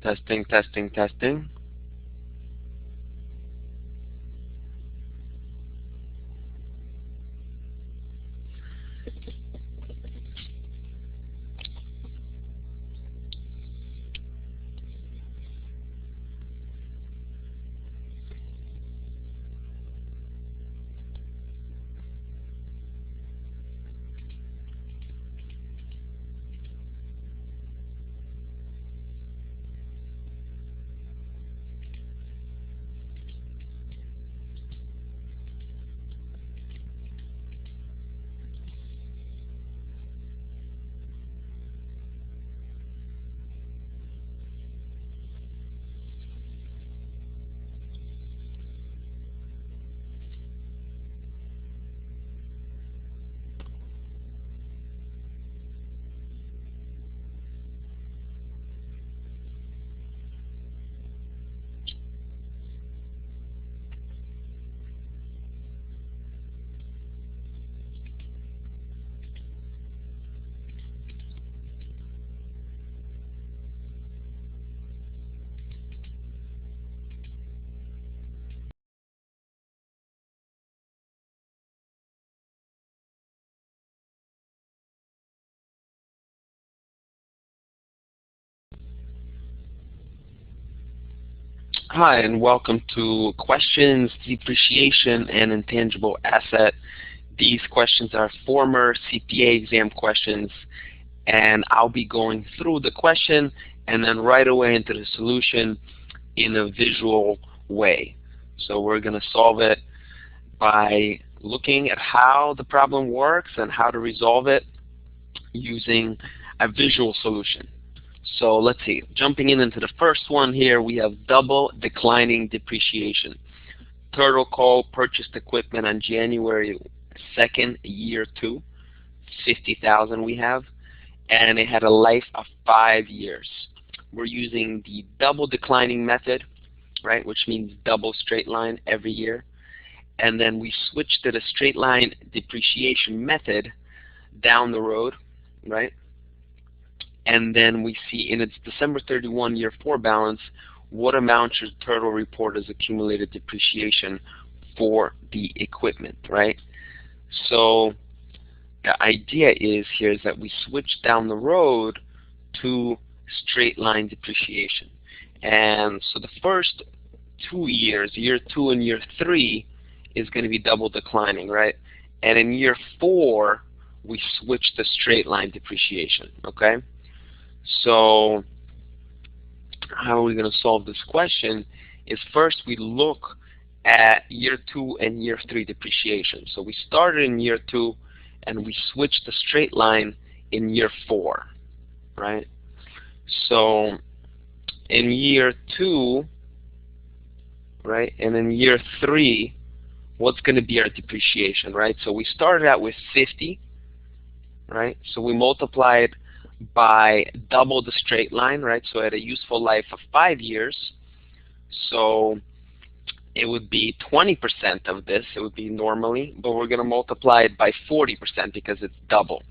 Testing, testing, testing. Hi, and welcome to Questions, Depreciation, and Intangible Asset. These questions are former CPA exam questions, and I'll be going through the question and then right away into the solution in a visual way. So we're going to solve it by looking at how the problem works and how to resolve it using a visual solution. So let's see, jumping into the first one here, we have double declining depreciation. Turtle Call purchased equipment on January 2nd, year 2, 50,000 we have, and it had a life of 5 years. We're using the double declining method, right, which means double straight line every year. And then we switch to the straight line depreciation method down the road, right? And then we see in its December 31 year 4 balance, what amount should Turtle report as accumulated depreciation for the equipment, right? So the idea is here is that we switch down the road to straight line depreciation. And so the first 2 years, year 2 and year 3, is going to be double declining, right? And in year 4, we switch to straight line depreciation, okay? So how are we going to solve this question is first we look at year 2 and year 3 depreciation. So we started in year 2 and we switched to straight line in year 4, right? So in year 2, right, and in year 3, what's going to be our depreciation, right? So we started out with 50, right? So we multiplied by double the straight line, right? So at a useful life of 5 years, so it would be 20% of this, it would be normally, but we're going to multiply it by 40% because it's double.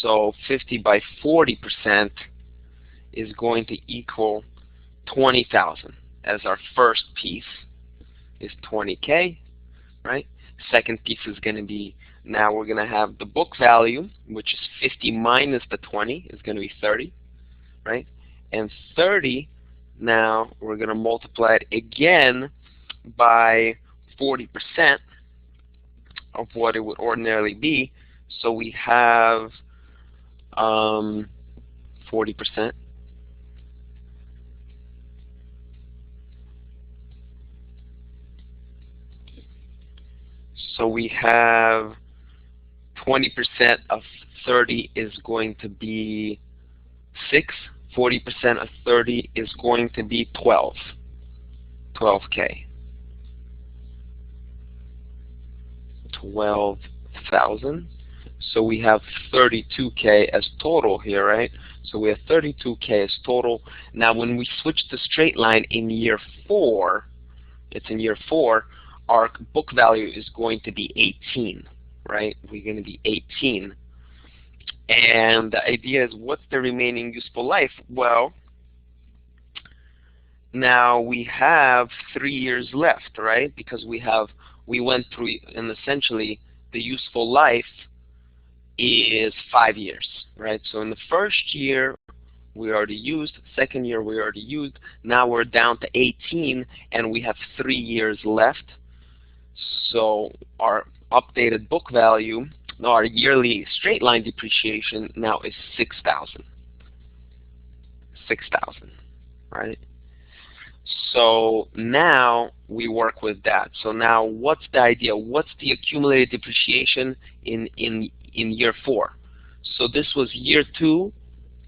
So 50 by 40% is going to equal 20,000 as our first piece is 20K, right? Second piece is going to be, now we're going to have the book value, which is 50 minus the 20 is going to be 30, right? And 30, now we're going to multiply it again by 40% of what it would ordinarily be. So we have 40%. So we have 20% of 30 is going to be 6. 40% of 30 is going to be 12K. 12,000. So we have 32K as total here, right? So we have 32K as total. Now when we switch to straight line in year 4, it's in year 4, our book value is going to be 18, right? We're going to be 18. And the idea is, what's the remaining useful life? Well, Now we have 3 years left, right? Because we went through, and essentially the useful life is 5 years, right? So in the first year we already used, second year we already used, now we're down to 18 and we have 3 years left. So our updated book value, our yearly straight line depreciation now is 6,000. 6,000, right? So now we work with that. So now what's the idea? What's the accumulated depreciation in year 4? So this was year 2,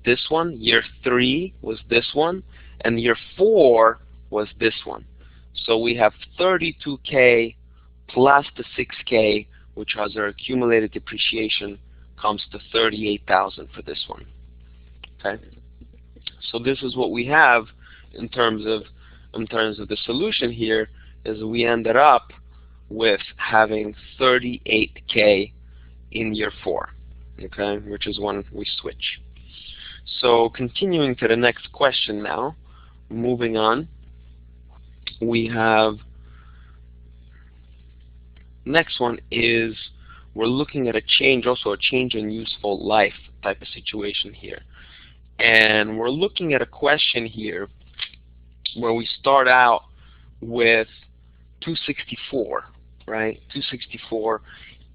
this one, year 3 was this one, and year 4 was this one. So we have 32K plus the 6K, which has our accumulated depreciation, comes to 38,000 for this one. Okay? So this is what we have in terms of the solution here, is we ended up with having 38K in year 4, okay, which is when we switch. So continuing to the next question now, moving on, we have, next one is we're looking at a change, also a change in useful life type of situation here. And we're looking at a question here where we start out with 264, right? 264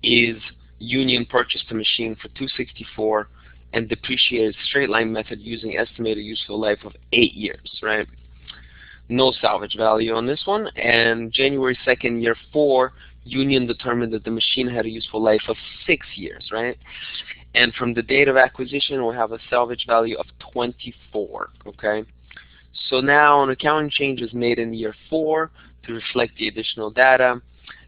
is Union purchased a machine for 264 and depreciated straight line method using estimated useful life of 8 years, right? No salvage value on this one. And January 2nd, year 4, Union determined that the machine had a useful life of 6 years, right? And from the date of acquisition, we'll have a salvage value of 24, okay? So now an accounting change is made in year 4 to reflect the additional data.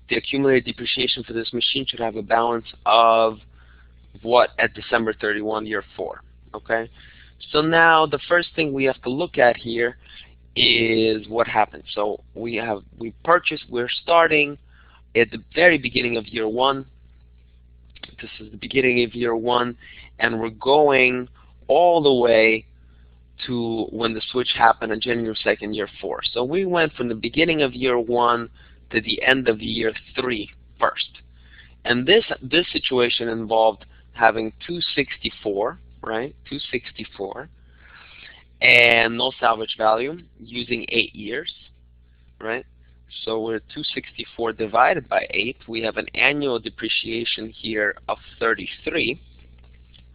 The accumulated depreciation for this machine should have a balance of what at December 31, year 4, okay? So now the first thing we have to look at here is what happened. So we're starting at the very beginning of year 1. This is the beginning of year 1, and we're going all the way to when the switch happened on January 2nd, year 4. So we went from the beginning of year 1 to the end of year 3 first. And this situation involved having 264, right? 264, and no salvage value, using 8 years, right? So we're 264 divided by 8. We have an annual depreciation here of 33,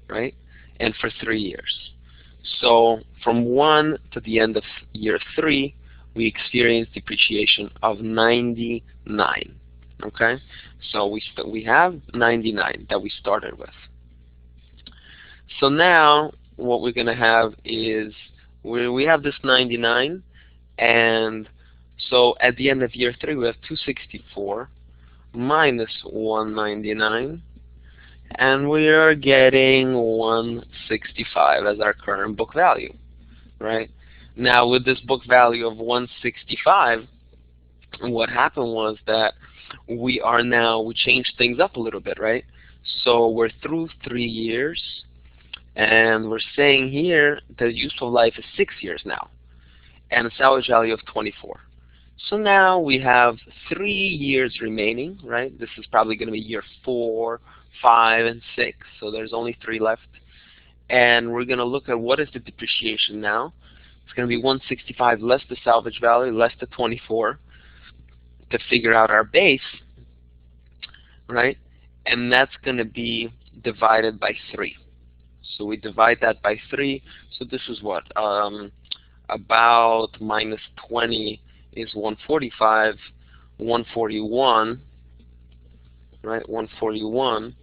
right? And for 3 years. So from 1 to the end of year 3, we experience depreciation of 99. Okay, so we have 99 that we started with. So now what we're going to have is we have this 99, and so at the end of year 3 we have 264 minus 199. And we are getting 165 as our current book value, right? Now with this book value of 165, what happened was that we changed things up a little bit, right? So we're through 3 years, and we're saying here the useful life is 6 years now, and a salvage value of 24. So now we have 3 years remaining, right? This is probably going to be year 4, 5, and 6, so there's only 3 left. And we're going to look at what is the depreciation now. It's going to be 165 less the salvage value, less the 24, to figure out our base, right? And that's going to be divided by 3. So we divide that by 3. So this is what? About minus 20 is 145, 141, right? 141,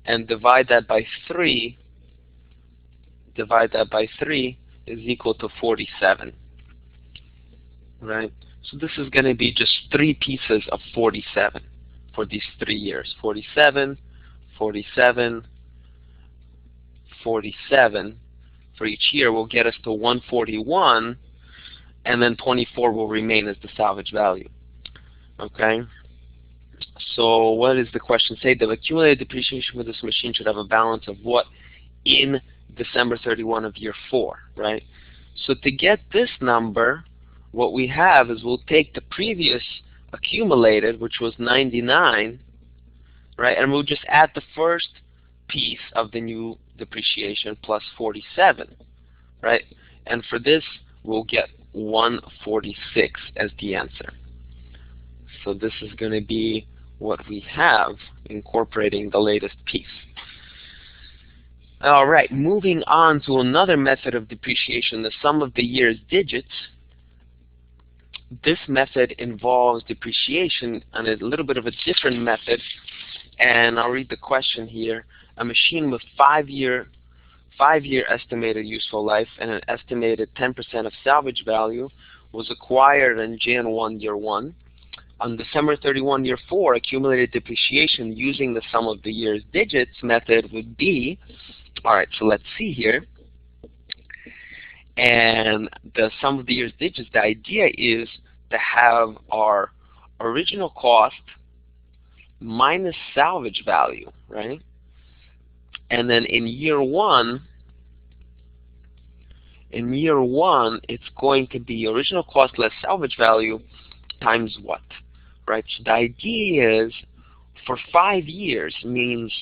and divide that by 3. Divide that by 3 is equal to 47, right? So this is going to be just 3 pieces of 47 for these 3 years. 47, 47, 47 for each year will get us to 141, and then 24 will remain as the salvage value. Okay? So what does the question say? The accumulated depreciation for this machine should have a balance of what in December 31 of year 4, right? So to get this number, what we have is we'll take the previous accumulated, which was 99, right, and we'll just add the first piece of the new depreciation plus 47, right? And for this, we'll get 146 as the answer. So this is going to be what we have incorporating the latest piece. All right, moving on to another method of depreciation, the sum of the year's digits. This method involves depreciation on a little bit of a different method, and I'll read the question here. A machine with five-year estimated useful life and an estimated 10% of salvage value was acquired on Jan 1, year 1. On December 31, year 4, accumulated depreciation using the sum of the year's digits method would be, all right, so let's see here. And the sum of the year's digits, the idea is to have our original cost minus salvage value, right? And then in year one, it's going to be original cost less salvage value times what, right? So the idea is for 5 years means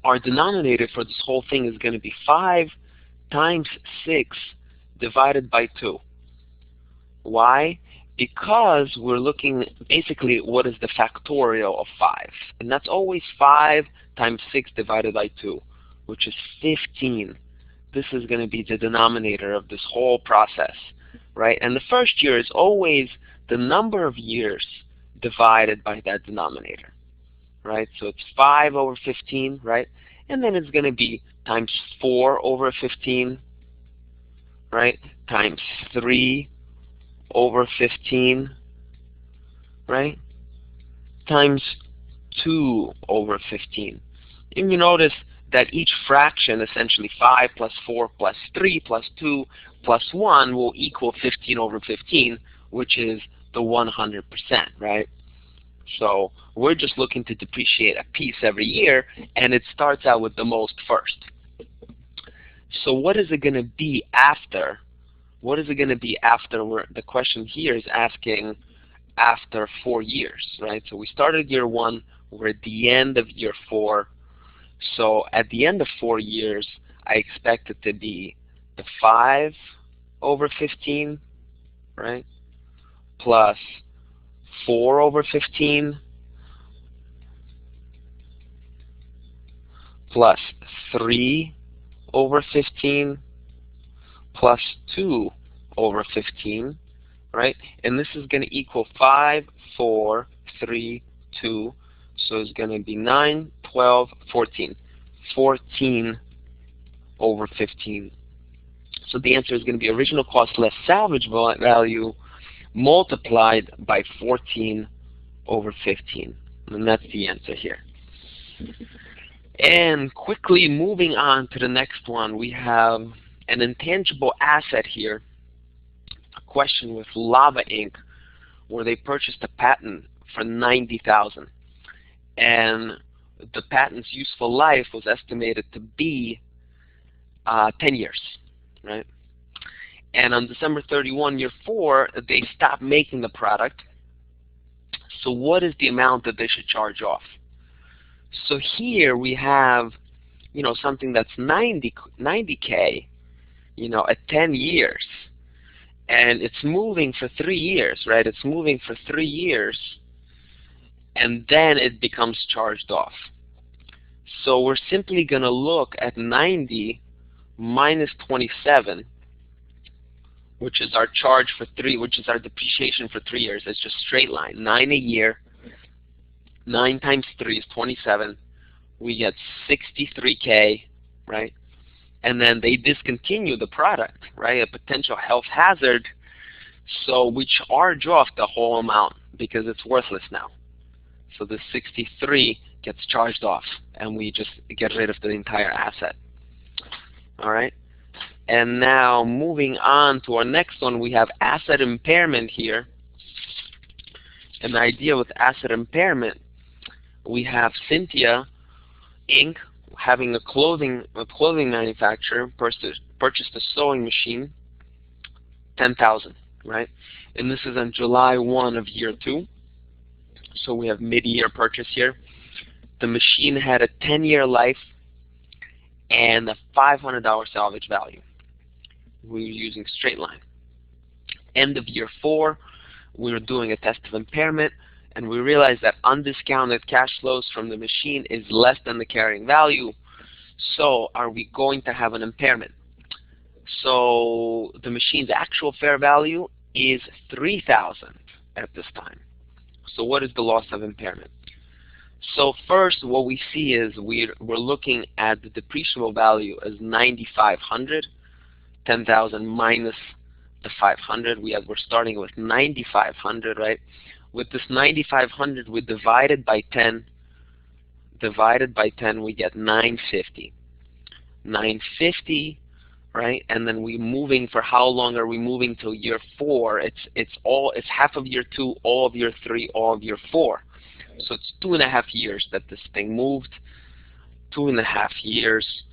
our denominator for this whole thing is going to be 5 times 6 divided by 2. Why? Because we're looking basically at what is the factorial of 5. And that's always 5 times 6 divided by 2, which is 15. This is going to be the denominator of this whole process, right? And the first year is always the number of years divided by that denominator, right? So it's 5 over 15, right? And then it's going to be times 4 over 15, right? Times 3 over 15, right? Times 2 over 15. And you notice that each fraction, essentially 5 plus 4 plus 3 plus 2 plus 1, will equal 15 over 15, which is the 100%, right? So we're just looking to depreciate a piece every year, and it starts out with the most first. So what is it going to be after? What is it going to be after? The question here is asking after 4 years, right? So we started year 1, we're at the end of year 4. So at the end of 4 years, I expect it to be the 5 over 15, right? Plus 4 over 15 plus 3 over 15 plus 2 over 15, right? And this is going to equal 5, 4, 3, 2. So it's going to be 9, 12, 14. 14 over 15. So the answer is going to be original cost less salvage value multiplied by 14 over 15. And that's the answer here. And quickly moving on to the next one, we have an intangible asset here. A question with Lava Inc., where they purchased a patent for $90,000. And the patent's useful life was estimated to be 10 years, right? And on December 31, year 4, they stopped making the product. So what is the amount that they should charge off? So here we have, you know, something that's 90K, you know, at 10 years. And it's moving for 3 years, right? It's moving for 3 years, and then it becomes charged off. So we're simply going to look at 90 minus 27, which is our charge for 3, which is our depreciation for 3 years. It's just straight line, 9 a year. 9 times 3 is 27. We get 63K, right? And then they discontinue the product, right? A potential health hazard. So we charge off the whole amount because it's worthless now. So the 63 gets charged off, and we just get rid of the entire asset. All right? And now moving on to our next one, we have asset impairment here. And the idea with asset impairment, we have Cynthia Inc. having a clothing manufacturer purchased a sewing machine, $10,000. right? And this is on July 1 of year 2. So we have mid-year purchase here. The machine had a 10-year life and a $500 salvage value. We were using straight line. End of year 4, we were doing a test of impairment, and we realized that undiscounted cash flows from the machine is less than the carrying value. So are we going to have an impairment? So the machine's actual fair value is $3,000 at this time. So what is the loss of impairment? So first, what we see is we're looking at the depreciable value as 9,500, 10,000 minus the 500. We're starting with 9,500, right? With this 9,500, we divide it by 10. Divided by 10, we get 950. 950, right? And then we moving for how long are we moving till year 4? It's half of year 2, all of year 3, all of year 4. So it's 2.5 years that this thing moved. 2.5 years.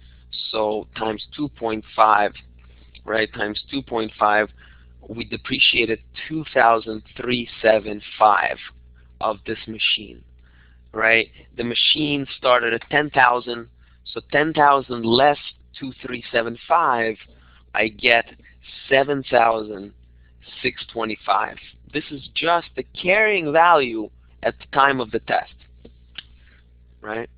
So times 2.5, right? Times 2.5, we depreciated 2,375 of this machine, right? The machine started at 10,000, so 10,000 less 2,375, I get 7,625. This is just the carrying value at the time of the test, right?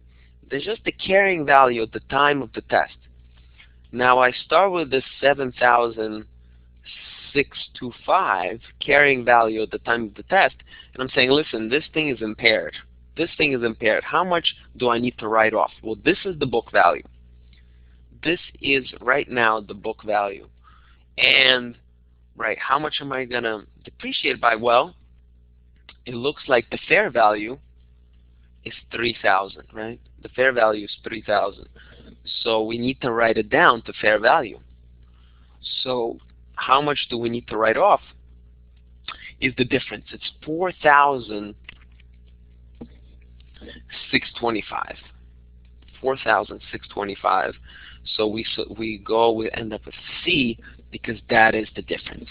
There's just the carrying value at the time of the test. Now I start with this 7,625 carrying value at the time of the test, and I'm saying, listen, this thing is impaired. This thing is impaired. How much do I need to write off? Well, this is the book value. This is right now the book value. And, right, how much am I going to depreciate by? Well, it looks like the fair value is 3,000, right? The fair value is 3,000. So we need to write it down to fair value. So how much do we need to write off is the difference. It's 4,625. 4,625. So we end up with C because that is the difference.